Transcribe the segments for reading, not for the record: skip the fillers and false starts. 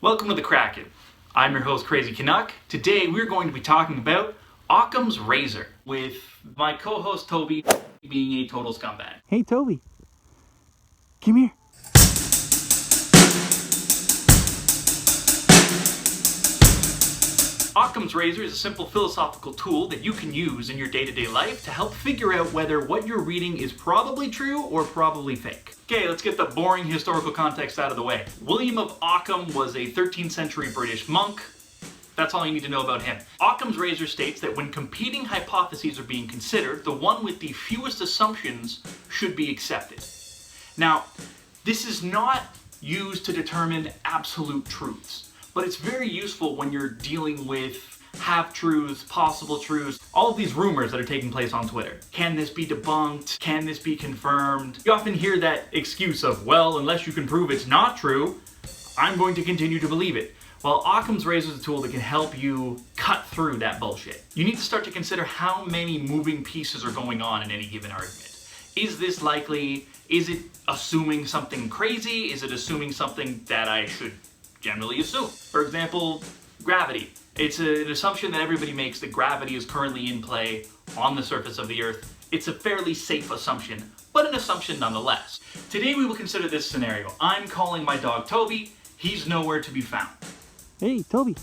Welcome to the Krakan. I'm your host, Crazy Canuck. Today we're going to be talking about Occam's razor, with my co-host Toby being a total scumbag. Hey Toby, come here. Occam's razor is a simple philosophical tool that you can use in your day-to-day life to help figure out whether what you're reading is probably true or probably fake. Okay, let's get the boring historical context out of the way. William of Occam was a 13th century British monk. That's all you need to know about him. Occam's razor states that when competing hypotheses are being considered, the one with the fewest assumptions should be accepted. Now, this is not used to determine absolute truths, but it's very useful when you're dealing with half-truths, possible truths, all of these rumors that are taking place on Twitter. Can this be debunked? Can this be confirmed? You often hear that excuse of, well, unless you can prove it's not true, I'm going to continue to believe it. Well, Occam's razor is a tool that can help you cut through that bullshit. You need to start to consider how many moving pieces are going on in any given argument. Is this likely? Is it assuming something crazy? Is it assuming something that I should generally assume? For example, gravity. It's an assumption that everybody makes that gravity is currently in play on the surface of the Earth. It's a fairly safe assumption, but an assumption nonetheless. Today we will consider this scenario. I'm calling my dog Toby. He's nowhere to be found. Hey Toby.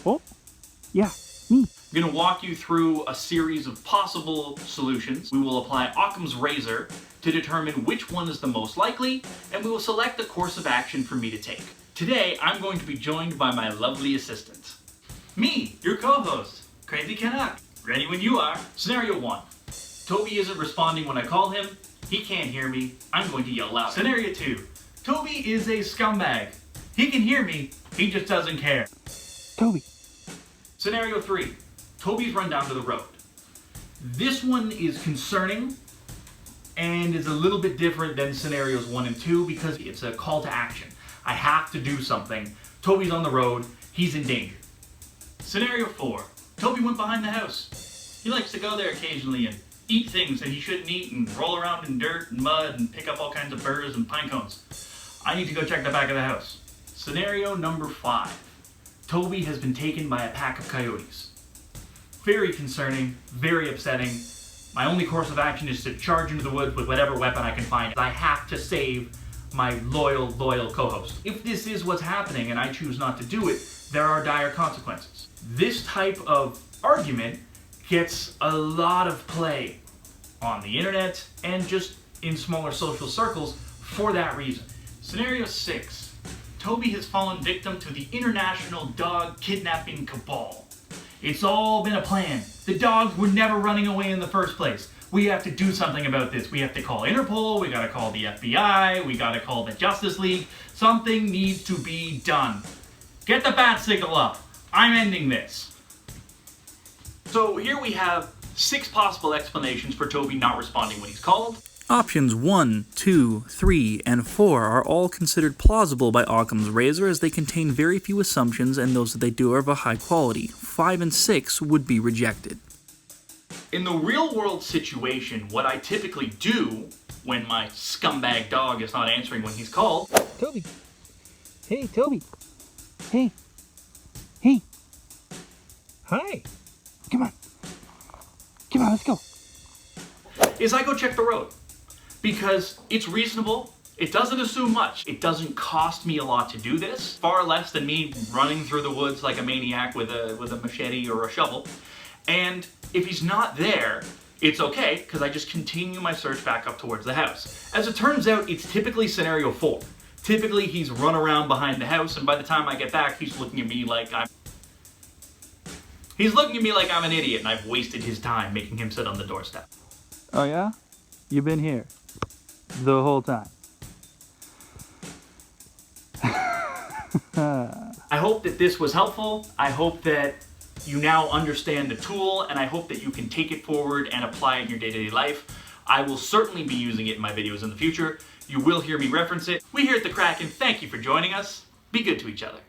Oh, yeah, me. I'm going to walk you through a series of possible solutions. We will apply Occam's razor to determine which one is the most likely, and we will select the course of action for me to take. Today, I'm going to be joined by my lovely assistant. Me, your co-host, Crazy Canuck. Ready when you are. Scenario 1. Toby isn't responding when I call him. He can't hear me. I'm going to yell loud. Scenario 2. Toby is a scumbag. He can hear me. He just doesn't care. Toby. Scenario 3. Toby's run down to the road. This one is concerning and is a little bit different than scenarios 1 and 2 because it's a call to action. I have to do something. Toby's on the road. He's in danger. Scenario 4. Toby went behind the house. He likes to go there occasionally and eat things that he shouldn't eat and roll around in dirt and mud and pick up all kinds of burrs and pine cones. I need to go check the back of the house. Scenario number 5. Toby has been taken by a pack of coyotes. Very concerning, very upsetting. My only course of action is to charge into the woods with whatever weapon I can find. I have to save my loyal co-host. If this is what's happening and I choose not to do it, there are dire consequences. This type of argument gets a lot of play on the internet and just in smaller social circles for that reason. Scenario 6. Toby has fallen victim to the international dog kidnapping cabal. It's all been a plan. The dogs were never running away in the first place. We have to do something about this. We have to call Interpol, we gotta call the FBI, we gotta call the Justice League. Something needs to be done. Get the bat signal up. I'm ending this. So here we have 6 possible explanations for Toby not responding when he's called. Options 1, 2, 3, and 4 are all considered plausible by Occam's razor as they contain very few assumptions and those that they do are of a high quality. 5 and 6 would be rejected. In the real world situation, what I typically do when my scumbag dog is not answering when he's called... Toby. Hey Toby. Hey. Hey. Hi. Come on. Come on, let's go. is I go check the road. Because it's reasonable, it doesn't assume much. It doesn't cost me a lot to do this, far less than me running through the woods like a maniac with a machete or a shovel. And if he's not there, it's okay, because I just continue my search back up towards the house. As it turns out, it's typically scenario 4. Typically, he's run around behind the house, and by the time I get back, he's looking at me like I'm an idiot, and I've wasted his time making him sit on the doorstep. Oh yeah? You've been here the whole time. I hope that this was helpful. I hope that you now understand the tool, and I hope that you can take it forward and apply it in your day-to-day life. I will certainly be using it in my videos in the future. You will hear me reference it. We here at the Krakan thank you for joining us. Be good to each other.